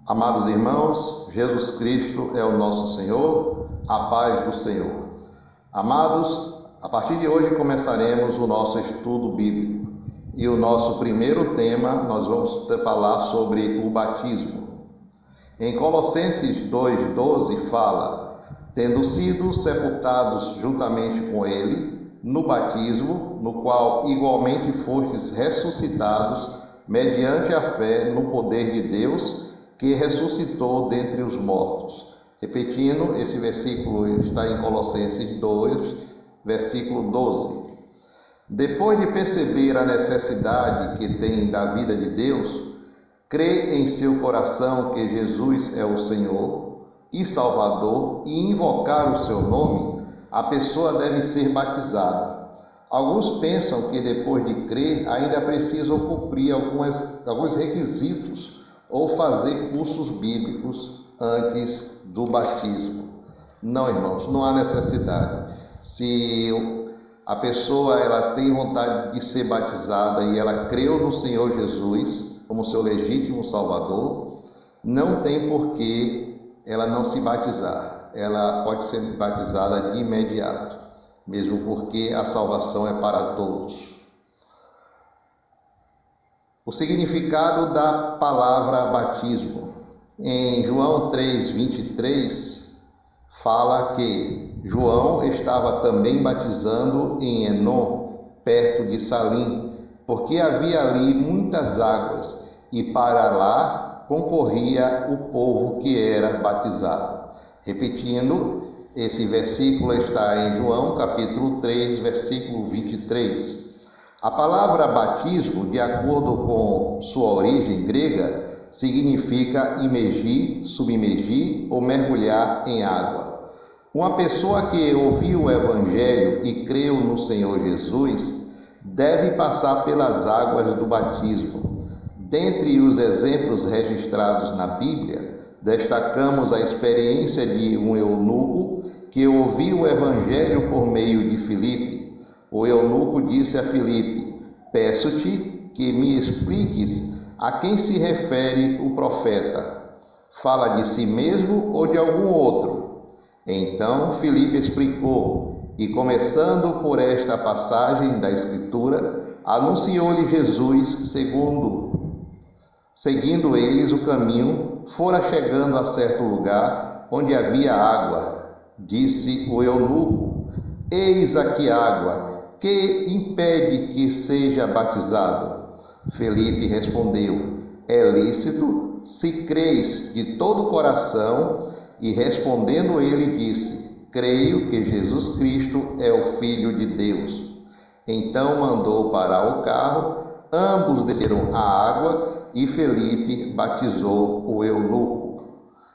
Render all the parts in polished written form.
Amados irmãos, Jesus Cristo é o nosso Senhor, a paz do Senhor. Amados, a partir de hoje começaremos o nosso estudo bíblico e o nosso primeiro tema nós vamos falar sobre o batismo. Em Colossenses 2,12 fala: tendo sido sepultados juntamente com ele no batismo, no qual igualmente fostes ressuscitados mediante a fé no poder de Deus, que ressuscitou dentre os mortos. Repetindo, esse versículo está em Colossenses 2, versículo 12. Depois de perceber a necessidade que tem da vida de Deus, crê em seu coração que Jesus é o Senhor e Salvador e invocar o seu nome, a pessoa deve ser batizada. Alguns pensam que depois de crer ainda precisam cumprir alguns requisitos ou fazer cursos bíblicos antes do batismo. Não, irmãos, não há necessidade. Se a pessoa ela tem vontade de ser batizada e ela creu no Senhor Jesus como seu legítimo Salvador, não tem por que ela não se batizar. Ela pode ser batizada de imediato, mesmo porque a salvação é para todos. O significado da palavra batismo. Em João 3,23, fala que João estava também batizando em Enom, perto de Salim, porque havia ali muitas águas, e para lá concorria o povo que era batizado. Repetindo, esse versículo está em João, capítulo 3, versículo 23. A palavra batismo, de acordo com sua origem grega, significa imergir, submergir ou mergulhar em água. Uma pessoa que ouviu o Evangelho e creu no Senhor Jesus deve passar pelas águas do batismo. Dentre os exemplos registrados na Bíblia, destacamos a experiência de um eunuco que ouviu o Evangelho por meio de Filipe. O eunuco disse a Filipe: peço-te que me expliques a quem se refere o profeta. Fala de si mesmo ou de algum outro? Então Filipe explicou, e começando por esta passagem da Escritura, anunciou-lhe Jesus, seguindo eles o caminho, fora chegando a certo lugar onde havia água. Disse o eunuco: eis aqui água, que impede que seja batizado? Felipe respondeu: é lícito, se creis de todo o coração. E respondendo ele disse: creio que Jesus Cristo é o Filho de Deus. Então mandou parar o carro, ambos desceram à água e Felipe batizou o eunuco.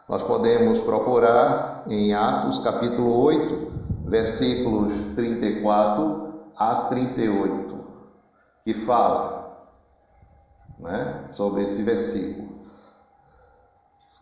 Nós podemos procurar em Atos capítulo 8, versículos 34 a 38, que fala, sobre esse versículo.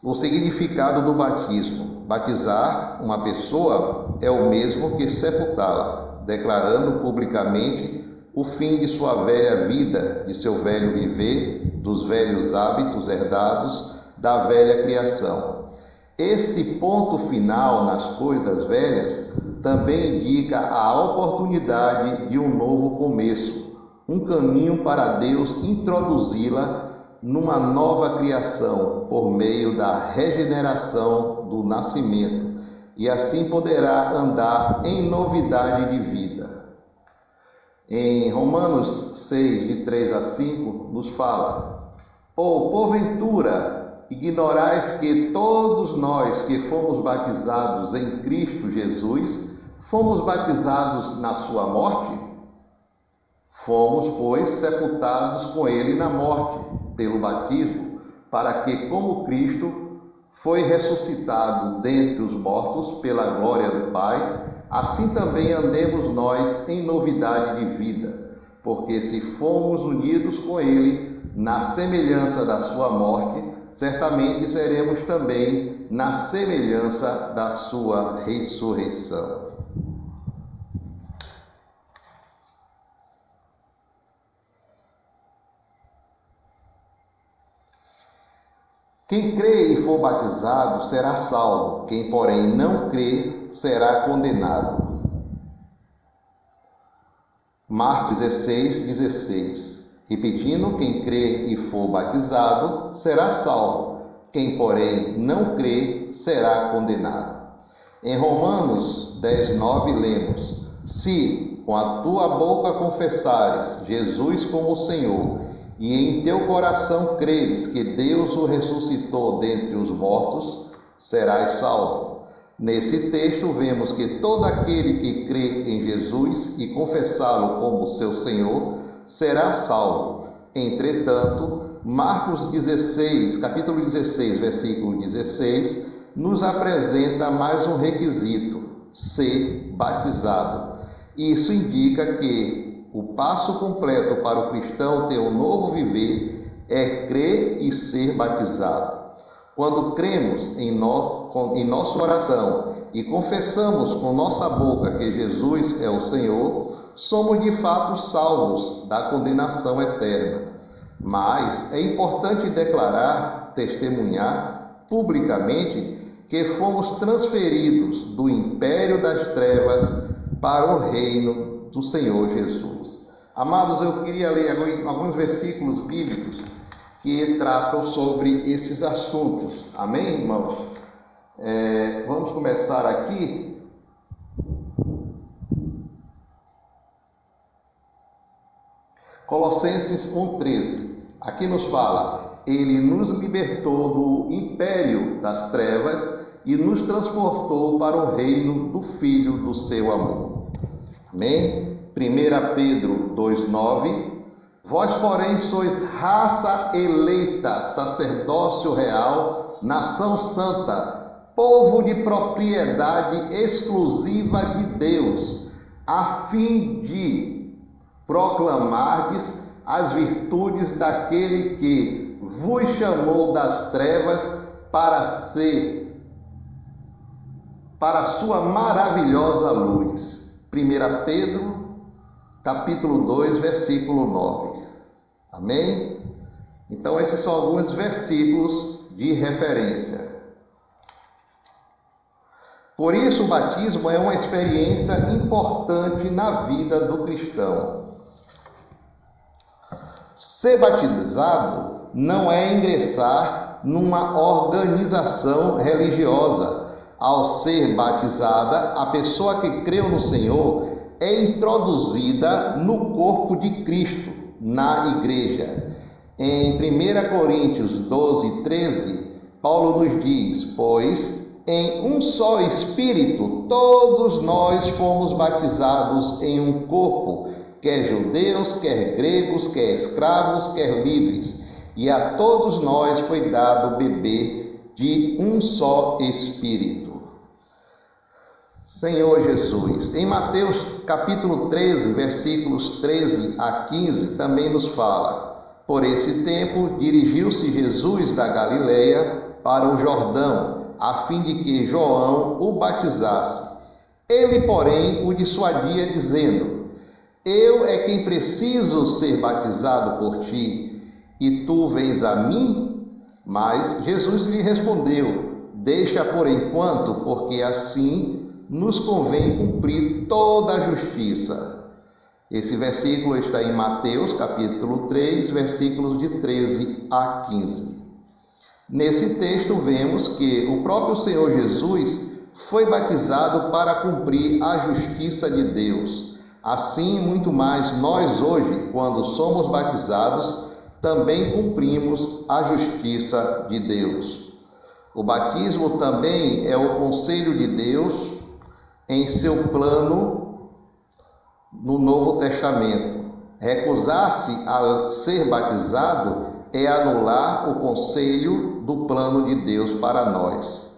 O significado do batismo. Batizar uma pessoa é o mesmo que sepultá-la, declarando publicamente o fim de sua velha vida, de seu velho viver, dos velhos hábitos herdados da velha criação. Esse ponto final nas coisas velhas também indica a oportunidade de um novo começo, um caminho para Deus introduzi-la numa nova criação por meio da regeneração do nascimento, e assim poderá andar em novidade de vida. Em Romanos 6, de 3 a 5, nos fala: ou porventura ignorais que todos nós que fomos batizados em Cristo Jesus, fomos batizados na sua morte? Fomos, pois, sepultados com ele na morte, pelo batismo, para que, como Cristo foi ressuscitado dentre os mortos pela glória do Pai, assim também andemos nós em novidade de vida. Porque se fomos unidos com ele na semelhança da sua morte, certamente seremos também na semelhança da sua ressurreição. Quem crê e for batizado será salvo, quem, porém, não crê será condenado. Marcos 16:16. Repetindo, quem crê e for batizado será salvo, quem, porém, não crê será condenado. Em Romanos 10:9 lemos: Se com a tua boca confessares Jesus como Senhor, e em teu coração creres que Deus o ressuscitou dentre os mortos, serás salvo. Nesse texto vemos que todo aquele que crê em Jesus e confessá-lo como seu Senhor será salvo. Entretanto, Marcos 16, capítulo 16, versículo 16, nos apresenta mais um requisito: ser batizado. Isso indica que o passo completo para o cristão ter um novo viver é crer e ser batizado. Quando cremos em nosso coração e confessamos com nossa boca que Jesus é o Senhor, somos de fato salvos da condenação eterna. Mas é importante declarar, testemunhar publicamente que fomos transferidos do império das trevas para o reino do Senhor Jesus. Amados, eu queria ler alguns versículos bíblicos que tratam sobre esses assuntos. Amém, irmãos? Vamos começar aqui. Colossenses 1:13. Aqui nos fala: Ele nos libertou do império das trevas e nos transportou para o reino do Filho do seu amor. Amém? 1 Pedro 2:9. Vós, porém, sois raça eleita, sacerdócio real, nação santa, povo de propriedade exclusiva de Deus, a fim de proclamardes as virtudes daquele que vos chamou das trevas para a sua maravilhosa luz. 1 Pedro, capítulo 2, versículo 9. Amém? Então, esses são alguns versículos de referência. Por isso, o batismo é uma experiência importante na vida do cristão. Ser batizado não é ingressar numa organização religiosa. Ao ser batizada, a pessoa que creu no Senhor é introduzida no corpo de Cristo, na igreja. Em 1 Coríntios 12:13, Paulo nos diz: Pois em um só Espírito todos nós fomos batizados em um corpo, quer judeus, quer gregos, quer escravos, quer livres, e a todos nós foi dado beber de um só Espírito. Senhor Jesus, em Mateus capítulo 13, versículos 13 a 15, também nos fala: Por esse tempo dirigiu-se Jesus da Galileia para o Jordão, a fim de que João o batizasse. Ele, porém, o dissuadia, dizendo: Eu é quem preciso ser batizado por ti, e tu vens a mim? Mas Jesus lhe respondeu: Deixa por enquanto, porque assim nos convém cumprir toda a justiça. Esse versículo está em Mateus, capítulo 3, versículos de 13 a 15. Nesse texto vemos que o próprio Senhor Jesus foi batizado para cumprir a justiça de Deus. Assim, muito mais nós hoje, quando somos batizados, também cumprimos a justiça de Deus. O batismo também é o conselho de Deus em seu plano no Novo Testamento. Recusar-se a ser batizado é anular o conselho do plano de Deus para nós.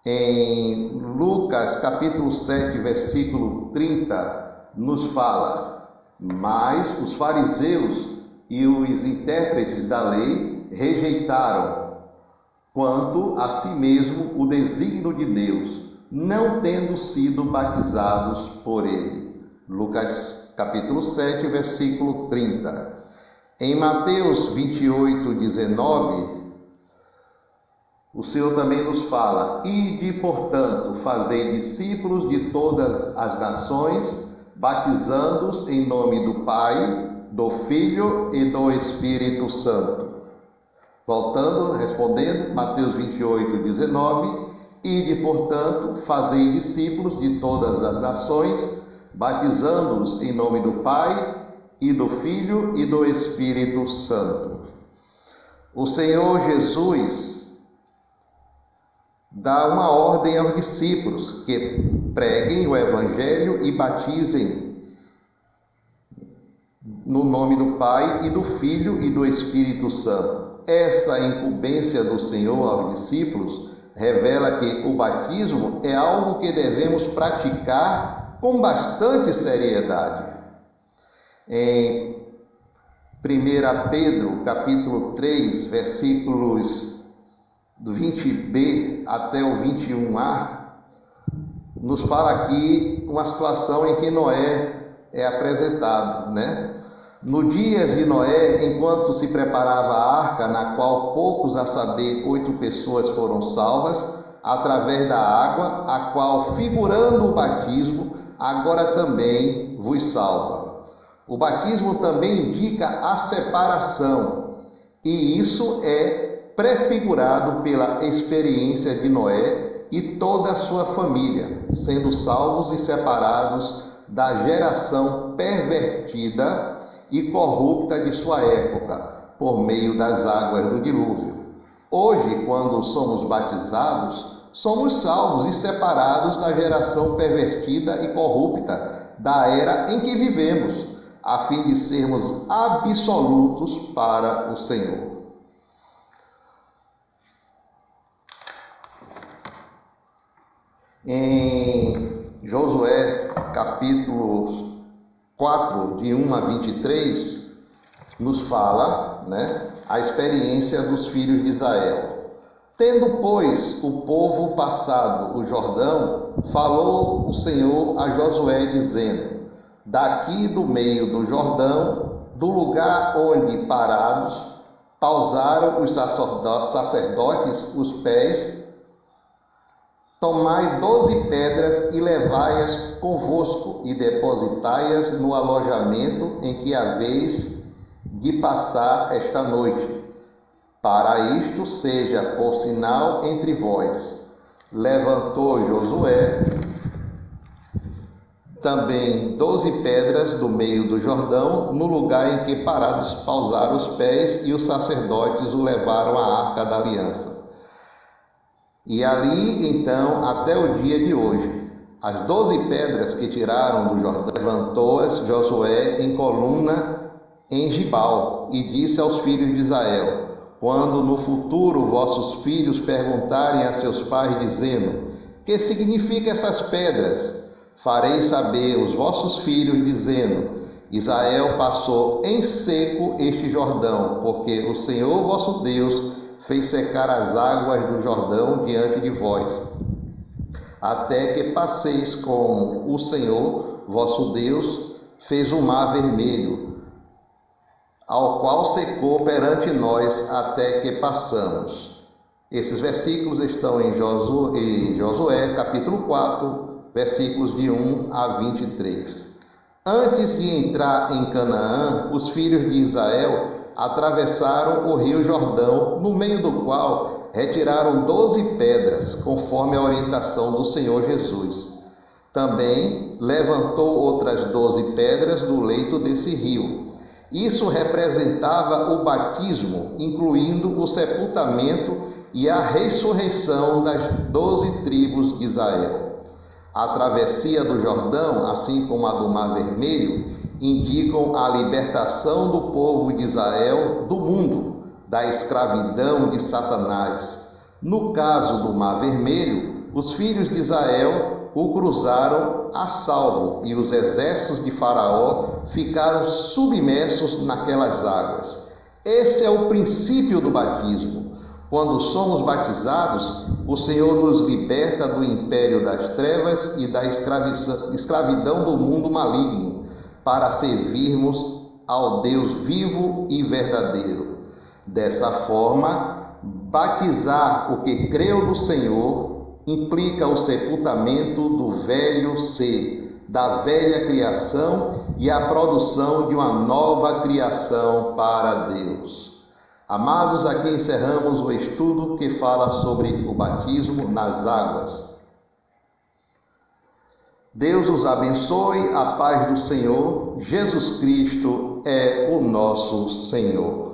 Em Lucas capítulo 7, versículo 30, nos fala: Mas os fariseus e os intérpretes da lei rejeitaram, quanto a si mesmo, o desígnio de Deus, não tendo sido batizados por ele. Lucas capítulo 7, versículo 30. Em Mateus 28, 19, O Senhor também nos fala: ide, portanto, fazei discípulos de todas as nações, batizando-os em nome do Pai, do Filho e do Espírito Santo. Voltando, respondendo, Mateus 28, 19: ide, portanto, fazei discípulos de todas as nações, batizando-os em nome do Pai, e do Filho e do Espírito Santo. O Senhor Jesus dá uma ordem aos discípulos que preguem o Evangelho e batizem no nome do Pai e do Filho e do Espírito Santo. Essa incumbência do Senhor aos discípulos revela que o batismo é algo que devemos praticar com bastante seriedade. Em 1 Pedro, capítulo 3, versículos do 20b até o 21a, nos fala aqui uma situação em que Noé é apresentado, né? No dia de Noé, enquanto se preparava a arca, na qual poucos, a saber, 8 pessoas foram salvas, através da água, a qual, figurando o batismo, agora também vos salva. O batismo também indica a separação, e isso é prefigurado pela experiência de Noé e toda a sua família, sendo salvos e separados da geração pervertida e corrupta de sua época, por meio das águas do dilúvio. Hoje, quando somos batizados, somos salvos e separados da geração pervertida e corrupta da era em que vivemos, a fim de sermos absolutos para o Senhor. Em Josué, capítulo 4, de 1 a 23, nos fala, a experiência dos filhos de Israel. Tendo, pois, o povo passado o Jordão, falou o Senhor a Josué, dizendo: daqui do meio do Jordão, do lugar onde parados, pausaram os sacerdotes os pés, tomai 12 pedras e levai-as convosco, e depositai-as no alojamento em que haveis de passar esta noite. Para isto seja por sinal entre vós. Levantou Josué também 12 pedras do meio do Jordão, no lugar em que parados pausaram os pés, e os sacerdotes o levaram à arca da aliança. E ali, então, até o dia de hoje, as 12 pedras que tiraram do Jordão, levantou-as Josué em coluna em Gibal, e disse aos filhos de Israel: quando no futuro vossos filhos perguntarem a seus pais, dizendo: que significam essas pedras? Farei saber os vossos filhos, dizendo: Israel passou em seco este Jordão, porque o Senhor vosso Deus fez secar as águas do Jordão diante de vós, até que passeis como o Senhor vosso Deus fez o mar vermelho, ao qual secou perante nós até que passamos. Esses versículos estão em Josué, capítulo 4, versículos de 1 a 23. Antes de entrar em Canaã, os filhos de Israel atravessaram o rio Jordão, no meio do qual retiraram 12 pedras, conforme a orientação do Senhor Jesus. Também levantou outras 12 pedras do leito desse rio. Isso representava o batismo, incluindo o sepultamento e a ressurreição das 12 tribos de Israel. A travessia do Jordão, assim como a do Mar Vermelho, indicam a libertação do povo de Israel do mundo, da escravidão de Satanás. No caso do Mar Vermelho, os filhos de Israel o cruzaram a salvo, e os exércitos de Faraó ficaram submersos naquelas águas. Esse é o princípio do batismo. Quando somos batizados, o Senhor nos liberta do império das trevas e da escravidão do mundo maligno, para servirmos ao Deus vivo e verdadeiro. Dessa forma, Batizar o que creu no Senhor implica o sepultamento do velho ser, da velha criação e a produção de uma nova criação para Deus. Amados, aqui encerramos o estudo que fala sobre o batismo nas águas. Deus os abençoe, a paz do Senhor. Jesus Cristo é o nosso Senhor.